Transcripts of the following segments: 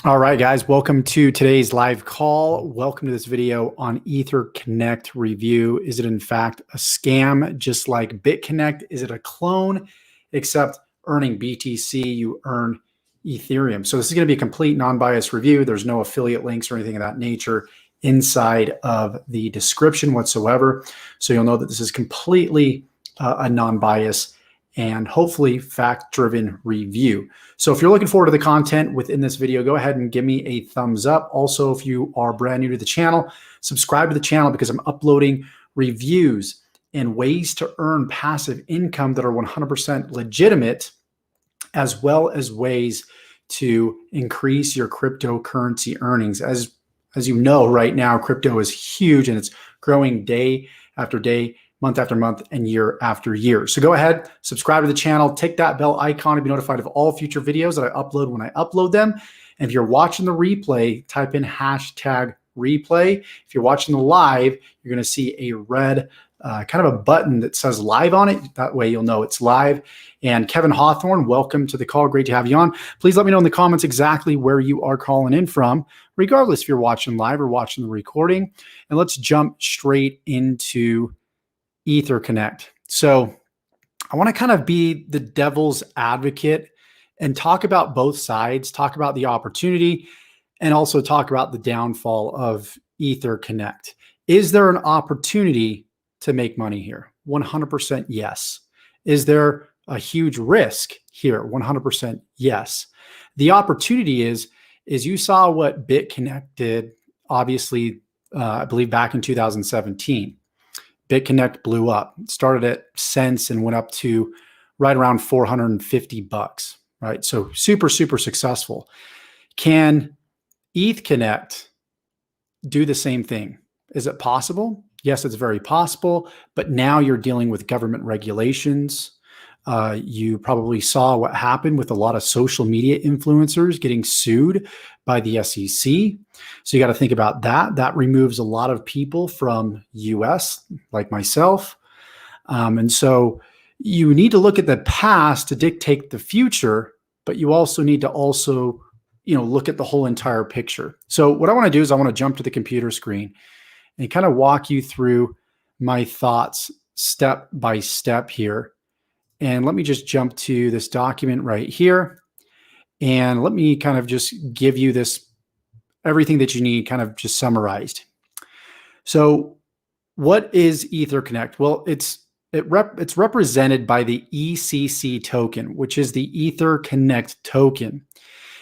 All right, guys, welcome to today's live call. Welcome to this video on Etherconnect review. Is it in fact a scam just like Bitconnect? Is it a clone? Except earning BTC, you earn Ethereum. So this is going to be a complete non-biased review. There's no affiliate links or anything of that nature inside of the description whatsoever. So you'll know that this is completely a non-biased and hopefully fact-driven review. So if you're looking forward to the content within this video, go ahead and give me a thumbs up. Also, if you are brand new to the channel, subscribe to the channel because I'm uploading reviews and ways to earn passive income that are 100% legitimate, as well as ways to increase your cryptocurrency earnings. As you know, right now, crypto is huge and it's growing day after day, month after month, and year after year. So go ahead, subscribe to the channel, tick that bell icon to be notified of all future videos that I upload when I upload them. And if you're watching the replay, type in hashtag replay. If you're watching the live, you're going to see a red kind of a button that says live on it. That way you'll know it's live. And Kevin Hawthorne, welcome to the call. Great to have you on. Please let me know in the comments exactly where you are calling in from, regardless if you're watching live or watching the recording. And let's jump straight into Etherconnect. So I want to kind of be the devil's advocate and talk about both sides, talk about the opportunity, and also talk about the downfall of Etherconnect. Is there an opportunity to make money here? 100% yes. Is there a huge risk here? 100% yes. The opportunity is you saw what Bitconnect did, obviously, I believe back in 2017. Bitconnect blew up. It started at cents and went up to right around 450 bucks, right? So super, super successful. Can Etherconnect do the same thing? Is it possible? Yes, it's very possible, but now you're dealing with government regulations. You probably saw what happened with a lot of social media influencers getting sued by the SEC. So you got to think about that. That removes a lot of people from US, like myself. And so you need to look at the past to dictate the future, but you also need to look at the whole entire picture. So what I want to do is I want to jump to the computer screen and kind of walk you through my thoughts step by step here. And let me just jump to this document right here. And let me kind of just give you everything that you need kind of just summarized. So what is Etherconnect? Well, it's represented by the ECC token, which is the Etherconnect token.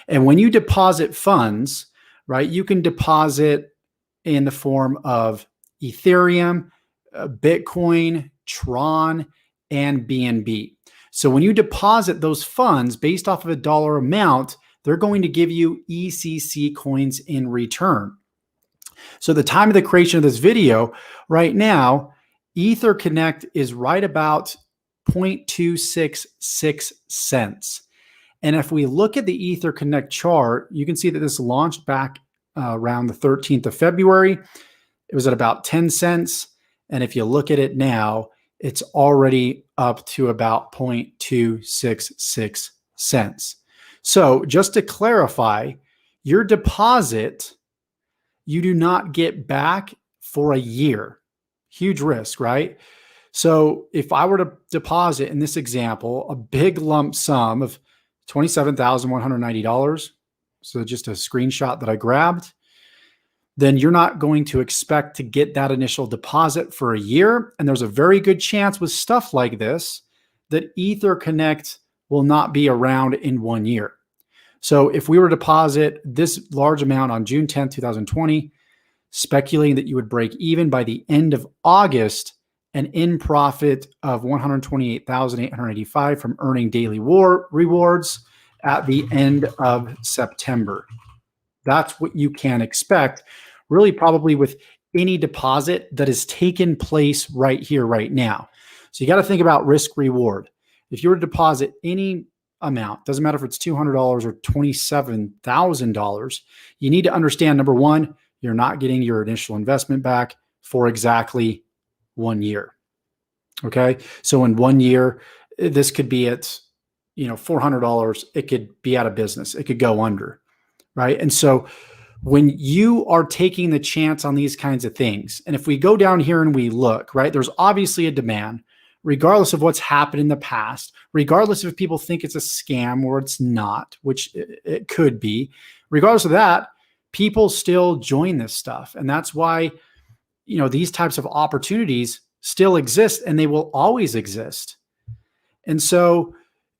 And when you deposit funds, right, you can deposit in the form of Ethereum, Bitcoin, Tron, and BNB. So when you deposit those funds based off of a dollar amount, they're going to give you ECC coins in return. So the time of the creation of this video, right now, Etherconnect is right about 0.266 cents. And if we look at the Etherconnect chart, you can see that this launched back around the 13th of February. It was at about 10 cents. And if you look at it now, it's already up to about 0.266 cents. So just to clarify, your deposit, you do not get back for a year. Huge risk, right? So if I were to deposit in this example, a big lump sum of $27,190, so just a screenshot that I grabbed, then you're not going to expect to get that initial deposit for a year. And there's a very good chance with stuff like this that Etherconnect will not be around in 1 year. So if we were to deposit this large amount on June 10th, 2020, speculating that you would break even by the end of August, an in profit of $128,885 from earning daily rewards at the end of September. That's what you can expect, really probably with any deposit that has taken place right here, right now. So you got to think about risk reward. If you were to deposit any amount, doesn't matter if it's $200 or $27,000, you need to understand, number one, you're not getting your initial investment back for exactly 1 year. Okay. So in 1 year, this could be at, $400. It could be out of business. It could go under. right? And so when you are taking the chance on these kinds of things, and if we go down here and we look, right, there's obviously a demand, regardless of what's happened in the past, regardless if people think it's a scam or it's not, which it could be, regardless of that, people still join this stuff. And that's why, these types of opportunities still exist and they will always exist. And so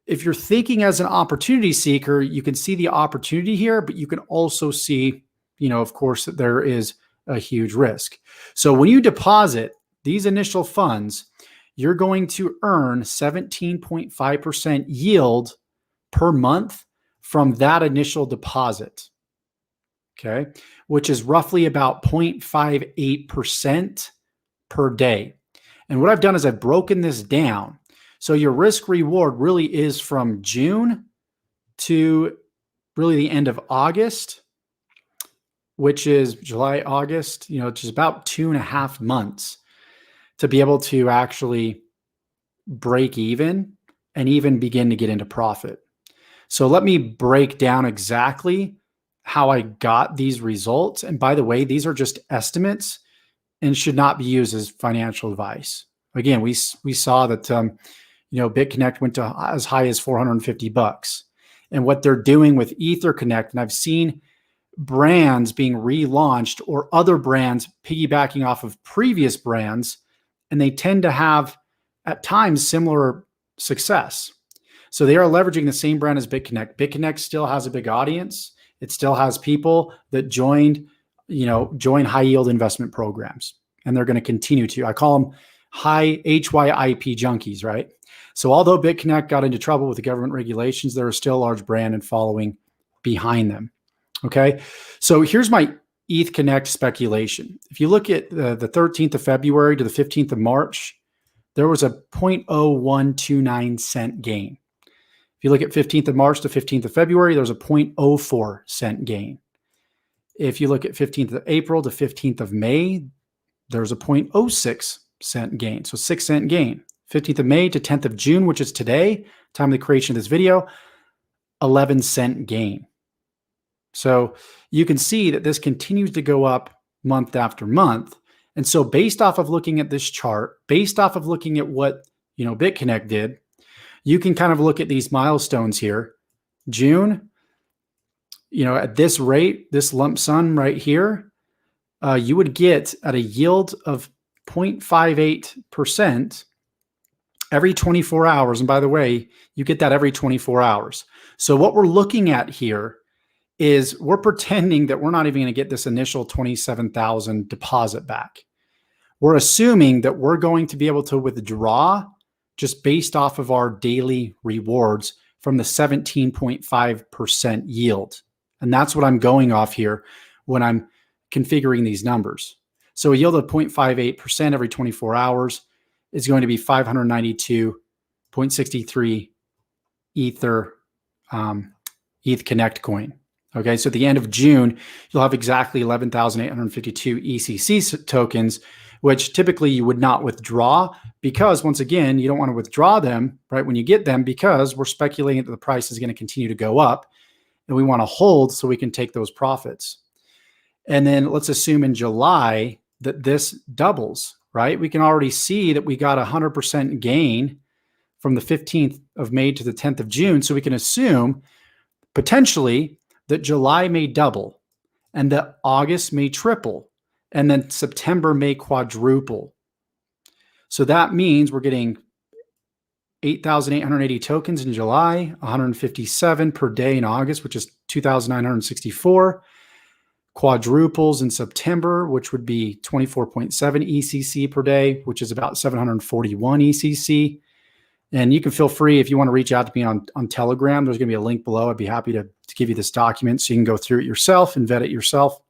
if you're thinking as an opportunity seeker, you can see the opportunity here, but you can also see, of course, that there is a huge risk. So when you deposit these initial funds, you're going to earn 17.5% yield per month from that initial deposit, okay, which is roughly about 0.58% per day. And what I've done is I've broken this down. So your risk reward really is from June to really the end of August, which is July, August, which is about 2.5 months to be able to actually break even and even begin to get into profit. So let me break down exactly how I got these results. And by the way, these are just estimates and should not be used as financial advice. Again, we saw that Bitconnect went to as high as $450. And what they're doing with Etherconnect, and I've seen brands being relaunched or other brands piggybacking off of previous brands, and they tend to have at times similar success. So they are leveraging the same brand as Bitconnect. Bitconnect still has a big audience. It still has people that join high yield investment programs, and they're going to continue to. I call them high HYIP junkies, right? So although Bitconnect got into trouble with the government regulations, there is still a large brand and following behind them. Okay, so here's my Etherconnect speculation. If you look at the 13th of February to the 15th of March, there was a 0.0129 cent gain. If you look at 15th of March to 15th of February, there's a 0.04 cent gain. If you look at 15th of April to 15th of May, there's a 0.06 cent gain. So 6 cent gain. 15th of May to 10th of June, which is today, time of the creation of this video, 11 cent gain. So you can see that this continues to go up month after month. And so based off of looking at this chart, based off of looking at what, Bitconnect did, you can kind of look at these milestones here. June, at this rate, this lump sum right here, you would get at a yield of 0.58% every 24 hours. And by the way, you get that every 24 hours. So what we're looking at here is we're pretending that we're not even going to get this initial 27,000 deposit back. We're assuming that we're going to be able to withdraw just based off of our daily rewards from the 17.5% yield. And that's what I'm going off here when I'm configuring these numbers. So a yield of 0.58% every 24 hours is going to be 592.63 Etherconnect coin. Okay, so at the end of June, you'll have exactly 11,852 ECC tokens, which typically you would not withdraw because, once again, you don't want to withdraw them right when you get them because we're speculating that the price is going to continue to go up and we want to hold so we can take those profits. And then let's assume in July that this doubles, right? We can already see that we got 100% gain from the 15th of May to the 10th of June. So we can assume potentially that July may double and that August may triple and then September may quadruple. So that means we're getting 8,880 tokens in July, 157 per day in August, which is 2,964. Quadruples in September, which would be 24.7 ECC per day, which is about 741 ECC. And you can feel free if you want to reach out to me on Telegram. There's going to be a link below. I'd be happy to give you this document so you can go through it yourself and vet it yourself.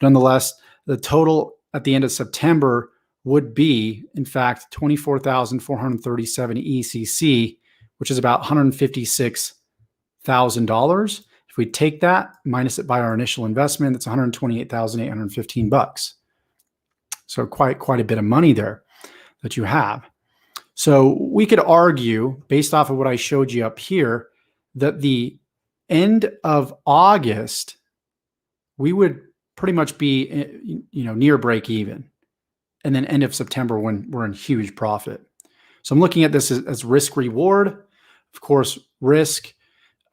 Nonetheless, the total at the end of September would be, in fact, 24,437 ECC, which is about $156,000. If we take that, minus it by our initial investment, that's $128,815. So quite a bit of money there that you have. So we could argue, based off of what I showed you up here, that the end of August we would pretty much be, near break even. And then end of September when we're in huge profit. So I'm looking at this as risk reward. Of course, risk,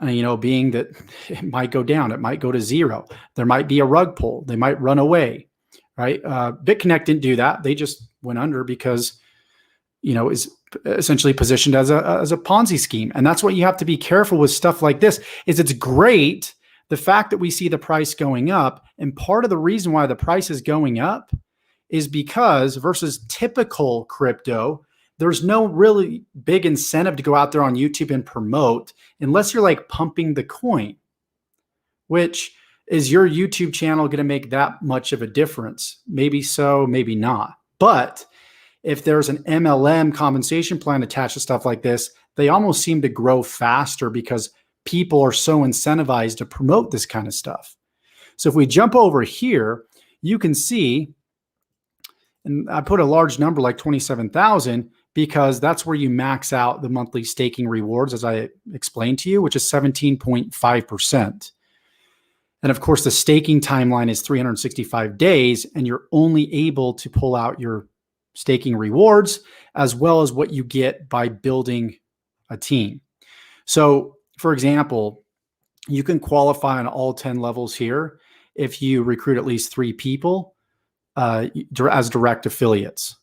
being that it might go down, it might go to zero. There might be a rug pull. They might run away, right? Bitconnect didn't do that. They just went under because, is essentially positioned as a Ponzi scheme. And that's what you have to be careful with stuff like this. Is it's great, the fact that we see the price going up. And part of the reason why the price is going up is because versus typical crypto, there's no really big incentive to go out there on YouTube and promote unless you're like pumping the coin, which is your YouTube channel going to make that much of a difference? Maybe so, maybe not. But if there's an MLM compensation plan attached to stuff like this, they almost seem to grow faster because people are so incentivized to promote this kind of stuff. So if we jump over here, you can see, and I put a large number like 27,000 because that's where you max out the monthly staking rewards, as I explained to you, which is 17.5%. And of course, the staking timeline is 365 days, and you're only able to pull out your staking rewards as well as what you get by building a team. So, for example, you can qualify on all 10 levels here if you recruit at least 3 people as direct affiliates.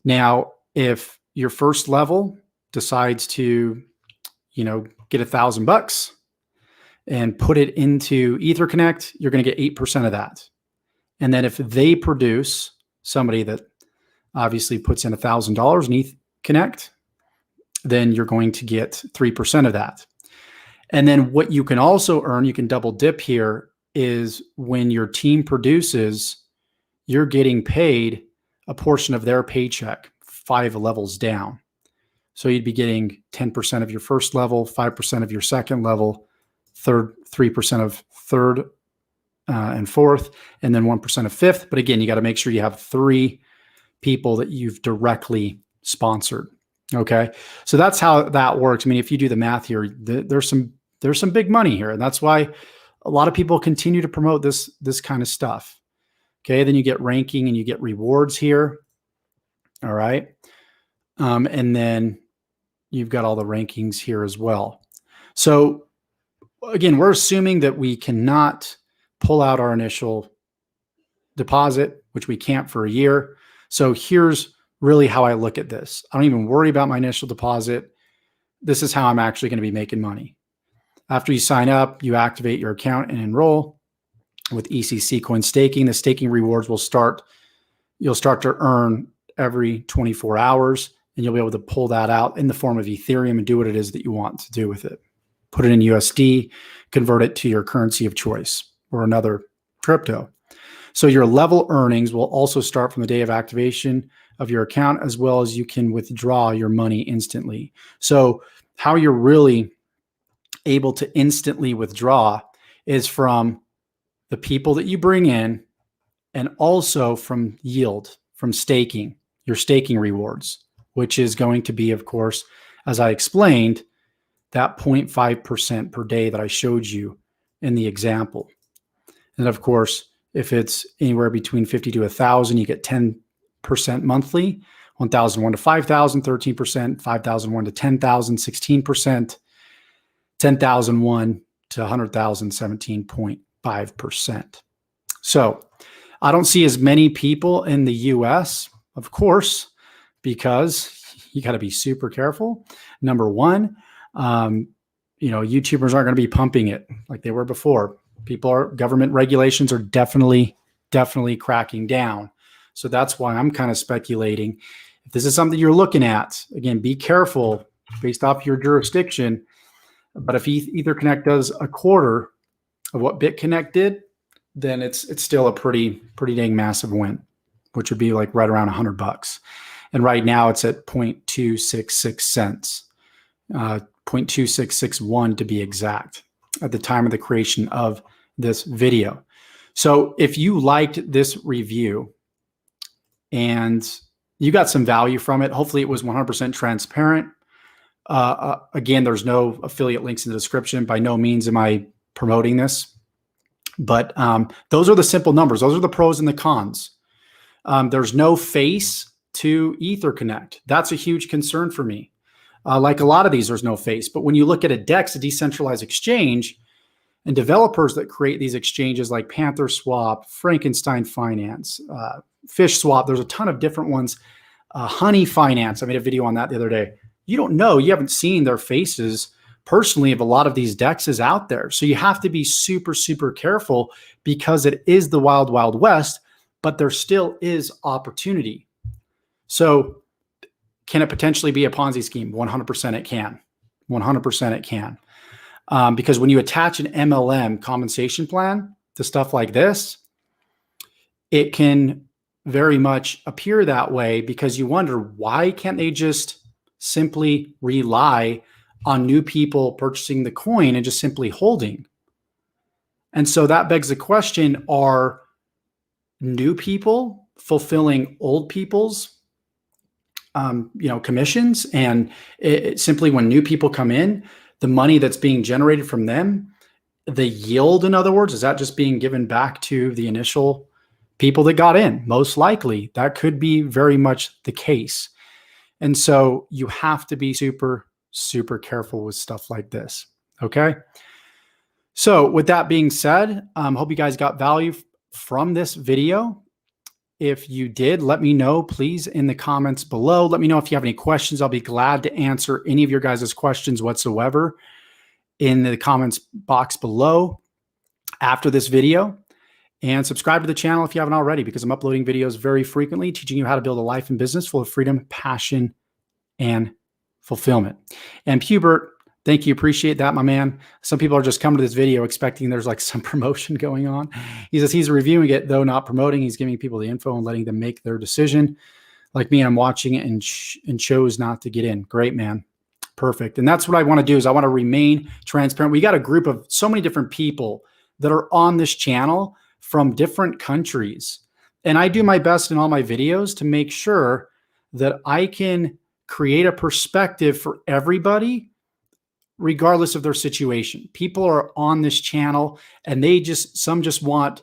Now, if your first level decides to, get $1,000 and put it into Etherconnect, you're going to get 8% of that. And then if they produce somebody that obviously puts in $1,000 in Etherconnect, then you're going to get 3% of that. And then what you can also earn, you can double dip here, is when your team produces, you're getting paid a portion of their paycheck 5 levels down. So you'd be getting 10% of your first level, 5% of your second level, 3% of third and fourth, and then 1% of fifth. But again, you got to make sure you have 3 people that you've directly sponsored. Okay. So that's how that works. I mean, if you do the math here, there's some big money here. And that's why a lot of people continue to promote this kind of stuff. Okay. Then you get ranking and you get rewards here. All right. And then you've got all the rankings here as well. So again, we're assuming that we cannot pull out our initial deposit, which we can't for a year. So here's really how I look at this. I don't even worry about my initial deposit. This is how I'm actually going to be making money. After you sign up, you activate your account and enroll with ECC coin staking. The staking rewards will start. You'll start to earn every 24 hours, and you'll be able to pull that out in the form of Ethereum and do what it is that you want to do with it. Put it in USD, convert it to your currency of choice or another crypto. So your level earnings will also start from the day of activation of your account, as well as you can withdraw your money instantly. So how you're really able to instantly withdraw is from the people that you bring in, and also from yield, from staking, your staking rewards, which is going to be, of course, as I explained, that 0.5% per day that I showed you in the example. And of course, if it's anywhere between 50 to 1,000, you get 10% monthly, 1,001 to 5,000, 13%, 5,001 to 10,000, 16%, 10,001 to 100,000, 17.5%. So I don't see as many people in the US, of course, because you got to be super careful. Number one, YouTubers aren't going to be pumping it like they were before. Government regulations are definitely cracking down. So that's why I'm kind of speculating. If this is something you're looking at, again, be careful based off your jurisdiction. But if Etherconnect does a quarter of what Bitconnect did, then it's still a pretty dang massive win, which would be like right around $100. And right now it's at 0.266 cents, 0.2661 to be exact, at the time of the creation of this video. So if you liked this review and you got some value from it, hopefully it was 100% transparent. Again, there's no affiliate links in the description. By no means am I promoting this, But those are the simple numbers. Those are the pros and the cons. There's no face to Etherconnect. That's a huge concern for me. Like a lot of these, there's no face. But when you look at a DEX, a decentralized exchange, and developers that create these exchanges like Panther Swap, Frankenstein Finance, Fish Swap, there's a ton of different ones. Honey Finance, I made a video on that the other day. You don't know, you haven't seen their faces personally of a lot of these DEXs out there. So you have to be super, super careful because it is the wild, wild west, but there still is opportunity. So can it potentially be a Ponzi scheme? 100% it can. 100% it can. Because when you attach an MLM compensation plan to stuff like this, it can very much appear that way because you wonder, why can't they just simply rely on new people purchasing the coin and just simply holding? And so that begs the question, are new people fulfilling old people's commissions? And simply when new people come in, the money that's being generated from them, the yield, in other words, is that just being given back to the initial people that got in? Most likely, that could be very much the case. And so you have to be super, super careful with stuff like this, okay? So with that being said, hope you guys got value from this video. If you did, let me know, please, in the comments below. Let me know if you have any questions. I'll be glad to answer any of your guys' questions whatsoever in the comments box below after this video. And subscribe to the channel if you haven't already, because I'm uploading videos very frequently teaching you how to build a life and business full of freedom, passion, and fulfillment. And Hubert, thank you. Appreciate that, my man. Some people are just coming to this video expecting there's like some promotion going on. He says he's reviewing it, though not promoting. He's giving people the info and letting them make their decision. Like me, I'm watching it and chose not to get in. Great, man. Perfect. And that's what I want to do, is I want to remain transparent. We got a group of so many different people that are on this channel from different countries. And I do my best in all my videos to make sure that I can create a perspective for everybody, regardless of their situation. People are on this channel and some just want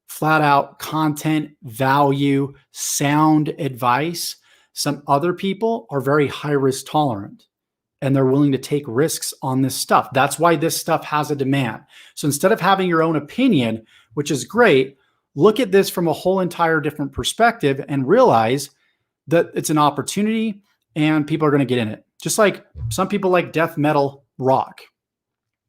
flat out content, value, sound advice. Some other people are very high risk tolerant and they're willing to take risks on this stuff. That's why this stuff has a demand. So instead of having your own opinion, which is great, look at this from a whole entire different perspective and realize that it's an opportunity and people are going to get in it. Just like some people like death metal rock.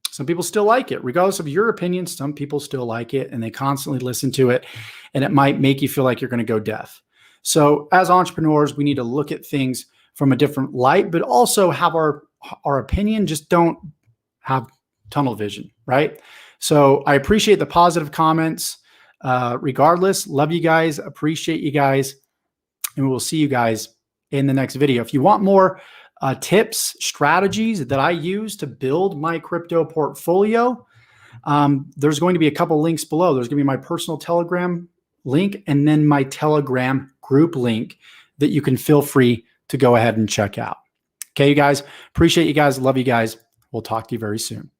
Some people still like it. Regardless of your opinion, some people still like it and they constantly listen to it, and it might make you feel like you're going to go deaf. So as entrepreneurs, we need to look at things from a different light, but also have our opinion. Just don't have tunnel vision, right? So I appreciate the positive comments. Regardless, love you guys, appreciate you guys, and we'll see you guys in the next video. If you want more tips, strategies that I use to build my crypto portfolio, there's going to be a couple links below. There's going to be my personal Telegram link and then my Telegram group link that you can feel free to go ahead and check out. Okay, you guys, appreciate you guys. Love you guys. We'll talk to you very soon.